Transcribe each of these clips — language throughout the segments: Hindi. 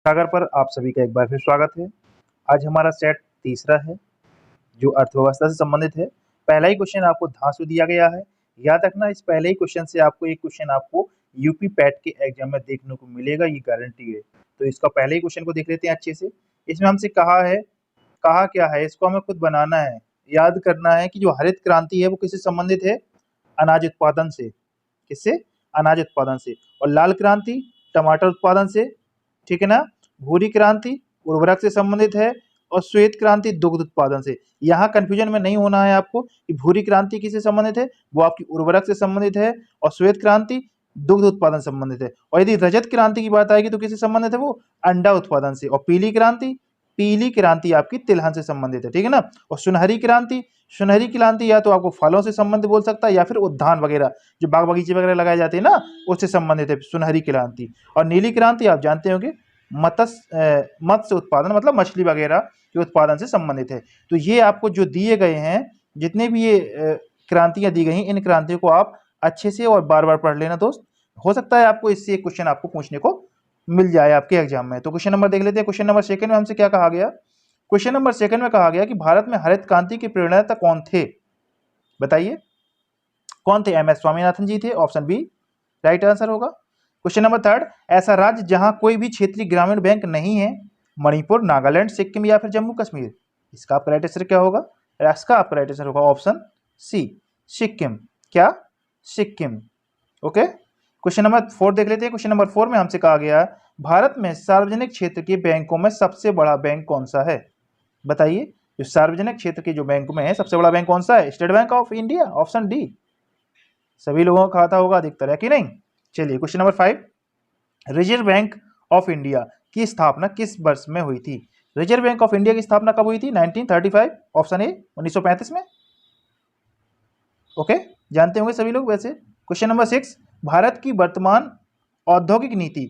सागर पर आप सभी का एक बार फिर स्वागत है। आज हमारा सेट तीसरा है जो अर्थव्यवस्था से संबंधित है। पहला ही क्वेश्चन आपको धांसू दिया गया है। याद रखना, इस पहले ही क्वेश्चन से आपको एक क्वेश्चन आपको यूपी पैट के एग्जाम में देखने को मिलेगा, ये गारंटी है। तो इसका पहले ही क्वेश्चन को देख लेते हैं अच्छे से। इसमें हमसे कहा क्या है, इसको हमें खुद बनाना है। याद करना है कि जो हरित क्रांति है वो किससे संबंधित है? अनाज उत्पादन से। किससे? अनाज उत्पादन से। और लाल क्रांति टमाटर उत्पादन से, ठीक है ना। भूरी क्रांति उर्वरक से संबंधित है और श्वेत क्रांति दुग्ध उत्पादन से। यहाँ कंफ्यूजन में नहीं होना है आपको कि भूरी क्रांति किससे संबंधित है, वो आपकी उर्वरक से संबंधित है, और श्वेत क्रांति दुग्ध उत्पादन संबंधित है। और यदि रजत क्रांति की बात आएगी तो किससे संबंधित है, वो अंडा उत्पादन से। और पीली क्रांति आपकी तिलहन से संबंधित है, ठीक है ना। और सुनहरी क्रांति या तो आपको फलों से संबंधित बोल सकता है या फिर उद्यान वगैरह जो बाग बगीचे वगैरह लगाए जाते हैं ना, उससे संबंधित है सुनहरी क्रांति। और नीली क्रांति आप जानते होंगे मत्स्य उत्पादन मतलब मछली वगैरह के उत्पादन से संबंधित है। तो ये आपको जो दिए गए हैं, जितने भी ये क्रांतियां दी गई हैं, इन क्रांतियों को आप अच्छे से और बार बार पढ़ लेना दोस्त। हो सकता है आपको इससे एक क्वेश्चन आपको पूछने को मिल जाए आपके एग्जाम में। तो क्वेश्चन नंबर देख लेते हैं। क्वेश्चन नंबर सेकंड में हमसे क्या कहा गया? क्वेश्चन नंबर सेकंड में कहा गया कि भारत में हरित क्रांति के प्रेरणादाता कौन थे? बताइए कौन थे? एम एस स्वामीनाथन जी थे, ऑप्शन बी राइट आंसर होगा। क्वेश्चन नंबर थर्ड, ऐसा राज्य जहां कोई भी क्षेत्रीय ग्रामीण बैंक नहीं है? मणिपुर, नागालैंड, सिक्किम या फिर जम्मू कश्मीर। इसका आपका राइट आंसर क्या होगा? इसका आपका राइट आंसर होगा ऑप्शन सी सिक्किम। क्या? सिक्किम। ओके। क्वेश्चन नंबर 4 देख लेते हैं। क्वेश्चन नंबर 4 में हमसे कहा गया भारत में सार्वजनिक क्षेत्र के बैंकों में सबसे बड़ा बैंक कौन सा है? बताइए, जो सार्वजनिक क्षेत्र के जो बैंक में है सबसे बड़ा बैंक कौन सा है? State bank of India, option D. सभी लोगों का खाता होगा अधिकतर, है कि नहीं? चलिए question number 5, reserve bank of India की स्थापना किस वर्ष में हुई थी? रिजर्व बैंक ऑफ इंडिया की स्थापना कब हुई थी? 1935, ऑप्शन ए 1935 में। ओके, जानते होंगे सभी लोग वैसे। क्वेश्चन नंबर 6, भारत की वर्तमान औद्योगिक नीति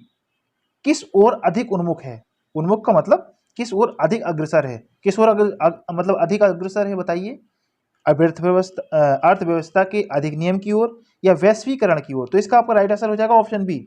किस ओर अधिक उन्मुख है? उन्मुख का मतलब किस ओर अधिक अग्रसर है? किस ओर मतलब अधिक अग्रसर है, बताइए। अर्थव्यवस्था के अधिनियम की ओर या वैश्वीकरण की ओर? तो इसका आपका राइट आंसर हो जाएगा ऑप्शन बी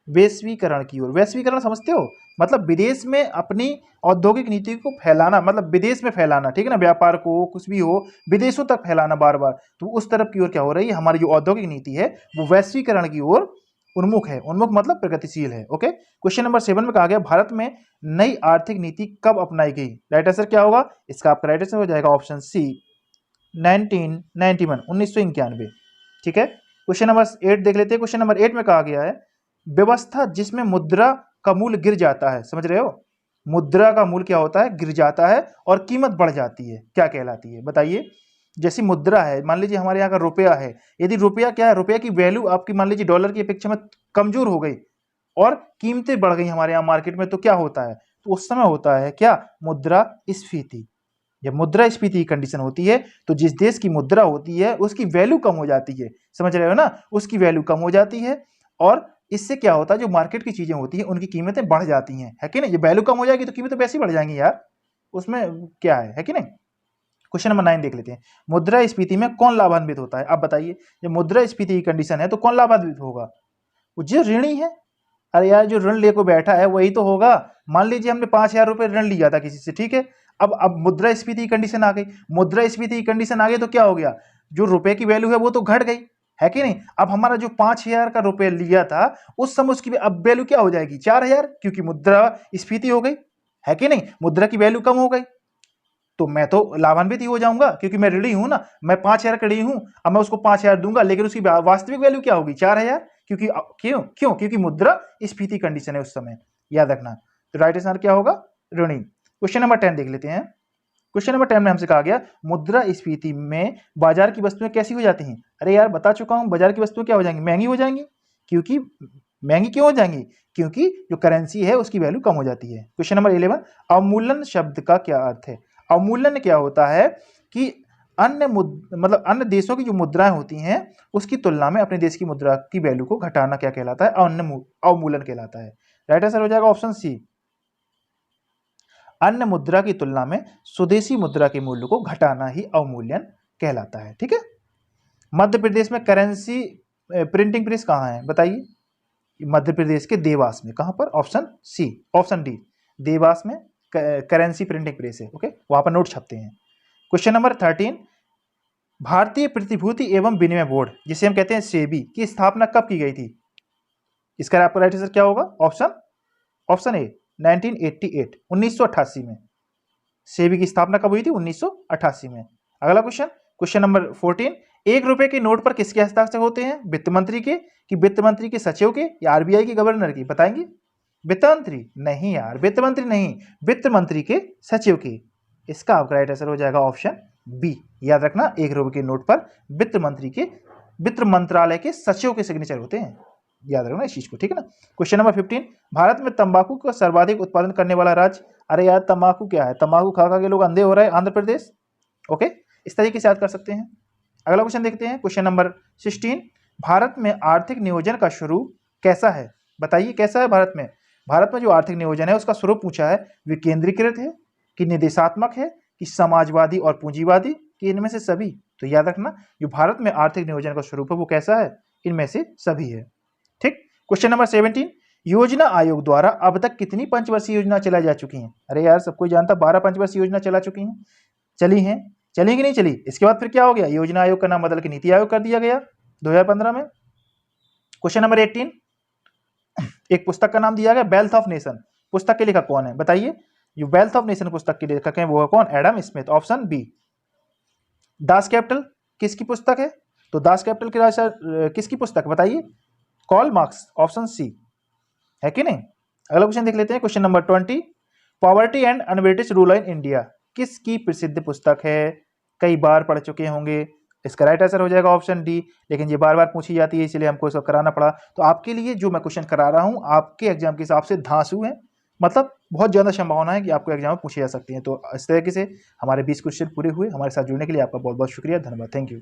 वैश्वीकरण की ओर। वैश्वीकरण समझते हो? मतलब विदेश में अपनी औद्योगिक नीति को फैलाना, मतलब विदेश में फैलाना, ठीक है ना। व्यापार को कुछ भी हो विदेशों तक फैलाना बार बार। तो उस तरफ की ओर क्या हो रही है, हमारी जो औद्योगिक नीति है वो वैश्वीकरण की ओर उन्मुख है। उन्मुख मतलब प्रगतिशील है। ओके। क्वेश्चन नंबर 7 में कहा गया भारत में नई आर्थिक नीति कब अपनाई गई? राइट आंसर क्या होगा? इसका आपका राइट आंसर हो जाएगा ऑप्शन सी 1991, 1991। ठीक है। क्वेश्चन नंबर 8 देख लेते हैं। क्वेश्चन नंबर 8 में कहा गया है व्यवस्था जिसमें मुद्रा का मूल्य गिर जाता है, समझ रहे हो? मुद्रा का मूल्य क्या होता है? गिर जाता है और कीमत बढ़ जाती है, क्या कहलाती है? बताइए। जैसी मुद्रा है, मान लीजिए हमारे यहाँ का रुपया है, यदि रुपया क्या है, रुपया की वैल्यू आपकी मान लीजिए डॉलर की अपेक्षा में कमजोर हो गई और कीमतें बढ़ गई हमारे यहाँ मार्केट में, तो क्या होता है? तो उस समय होता है क्या? मुद्रास्फीति। जब मुद्रास्फीति की कंडीशन होती है तो जिस देश की मुद्रा होती है उसकी वैल्यू कम हो जाती है, समझ रहे हो ना। उसकी वैल्यू कम हो जाती है और इससे क्या होता है, जो मार्केट की चीजें होती हैं उनकी कीमतें बढ़ जाती हैं, है कि नहीं। ये वैल्यू कम हो जाएगी तो कीमतें वैसे ही बढ़ जाएंगी यार, उसमें क्या है कि नहीं। क्वेश्चन नंबर 9 देख लेते हैं। मुद्रास्फीति में कौन लाभान्वित होता है? आप बताइए, जब मुद्रास्फीति की कंडीशन है तो कौन लाभान्वित होगा? जो ऋणी है। अरे यार, जो ऋण लेकर बैठा है वही तो होगा। मान लीजिए हमने 5,000 रुपए ऋण लिया था किसी से, ठीक है। अब मुद्रास्फीति की कंडीशन आ गई। मुद्रास्फीति की कंडीशन आ गई तो क्या हो गया, जो रुपए की वैल्यू है वो तो घट गई, है कि नहीं। अब हमारा जो 5,000 का रुपए लिया था उस समय उसकी अब वैल्यू क्या हो जाएगी? 4,000, क्योंकि मुद्रास्फीति हो गई, है कि नहीं। मुद्रा की वैल्यू कम हो गई तो मैं तो लाभान्वित ही हो जाऊंगा, क्योंकि मैं ऋणी हूं ना। मैं 5,000 का ऋणी हूं, अब मैं उसको 5,000 दूंगा, लेकिन उसकी वास्तविक वैल्यू क्या होगी? 4,000। क्योंकि क्यों क्योंकि मुद्रा स्फीति कंडीशन है उस समय, याद रखना। तो राइट आंसर क्या होगा? ऋणी। क्वेश्चन नंबर 10 देख लेते हैं। क्वेश्चन नंबर 10 में हमसे कहा गया मुद्रा स्फीति में बाजार की वस्तुएं कैसी हो जाती हैं? अरे यार बता चुका हूं, बाजार की वस्तुएं क्या हो जाएंगी? महंगी हो जाएंगी। क्योंकि महंगी क्यों हो जाएंगी? क्योंकि जो करेंसी है उसकी वैल्यू कम हो जाती है। क्वेश्चन नंबर 11, अवमूल्यन शब्द का क्या अर्थ है? अवमूल्यन क्या होता है कि मतलब अन्य देशों की जो मुद्राएं होती हैं उसकी तुलना में अपने देश की मुद्रा की वैल्यू को घटाना क्या कहलाता है? अवमूल्यन कहलाता है। राइट आंसर हो जाएगा ऑप्शन सी, अन्य मुद्रा की तुलना में स्वदेशी मुद्रा के मूल्य को घटाना ही अवमूल्यन कहलाता है। ठीक है। मध्य प्रदेश में करेंसी प्रिंटिंग प्रेस कहाँ है? बताइए। मध्य प्रदेश के देवास में। कहां पर? Option C, option D, Dewas में करेंसी प्रिंटिंग प्रेस है। ओके, वहां पर नोट छपते हैं। क्वेश्चन नंबर 13, भारतीय प्रतिभूति एवं विनिमय बोर्ड जिसे हम कहते हैं सेबी की स्थापना कब की गई थी? इसका आपका राइट आंसर क्या होगा? ऑप्शन ए 1988, 1988 में। सेबी की स्थापना कब हुई थी? 1988 में। अगला क्वेश्चन नंबर 14, 1 रुपए के नोट पर किसके हस्ताक्षर होते हैं? वित्त मंत्री के, कि वित्त मंत्री के सचिव के, या आरबीआई के गवर्नर की? बताएंगे? वित्त मंत्री नहीं यार, वित्त मंत्री नहीं, वित्त मंत्री के सचिव की। इसका आपका राइट आंसर हो जाएगा ऑप्शन बी। याद रखना, 1 रुपए के नोट पर वित्त मंत्री के, वित्त मंत्रालय के सचिव के सिग्नेचर होते हैं। याद रखना इस चीज को, ठीक है ना। क्वेश्चन नंबर 15, भारत में तंबाकू का सर्वाधिक उत्पादन करने वाला राज्य? अरे यार, तंबाकू क्या है? तंबाकू खा खा के लोग अंधे हो रहे हैं। आंध्र प्रदेश। ओके, इस तरीके से याद कर सकते हैं। अगला क्वेश्चन देखते हैं, क्वेश्चन नंबर 16, भारत में आर्थिक नियोजन का स्वरूप कैसा है? बताइए कैसा है भारत में? भारत में जो आर्थिक नियोजन है उसका स्वरूप पूछा है, विकेंद्रीकृत है, कि निदेशात्मक है, कि समाजवादी और पूंजीवादी, कि इनमें से सभी? तो याद रखना, जो भारत में आर्थिक नियोजन का स्वरूप है वो कैसा है? इनमें से सभी है। ठीक। क्वेश्चन नंबर 17, योजना आयोग द्वारा अब तक कितनी पंचवर्षीय योजना चलाई जा चुकी हैं? अरे यार, सब कोई जानता 12 पंचवर्षीय योजना चला चुकी हैं, चली हैं, चली कि नहीं चली? इसके बाद फिर क्या हो गया? योजना आयोग का नाम बदल के नीति आयोग कर दिया गया 2015 में। क्वेश्चन नंबर 18, एक पुस्तक का नाम दिया गया वेल्थ ऑफ नेशन। पुस्तक के लेखक कौन है? बताइए। जो वेल्थ ऑफ नेशन पुस्तक के लेखक हैं वो है कौन? Adam Smith. Option B. Das Kapital किसकी पुस्तक है? तो दास कैपिटल की राशा किसकी पुस्तक? बताइए। Karl Marx. ऑप्शन सी, है कि नहीं? अगला क्वेश्चन देख लेते हैं, question number 20, poverty and un-British rule in India किसकी प्रसिद्ध पुस्तक है? कई बार पढ़ चुके होंगे। इसका राइट आंसर हो जाएगा ऑप्शन डी, लेकिन ये बार बार पूछी जाती है इसलिए हमको इसको कराना पड़ा। तो आपके लिए जो मैं क्वेश्चन करा रहा हूँ आपके एग्जाम के हिसाब से धांसू है, मतलब बहुत ज़्यादा संभावना है कि आपको एग्जाम में पूछे जा सकती हैं। तो इस तरीके से हमारे 20 क्वेश्चन पूरे हुए। हमारे साथ जुड़ने के लिए आपका बहुत बहुत शुक्रिया, धन्यवाद, थैंक यू।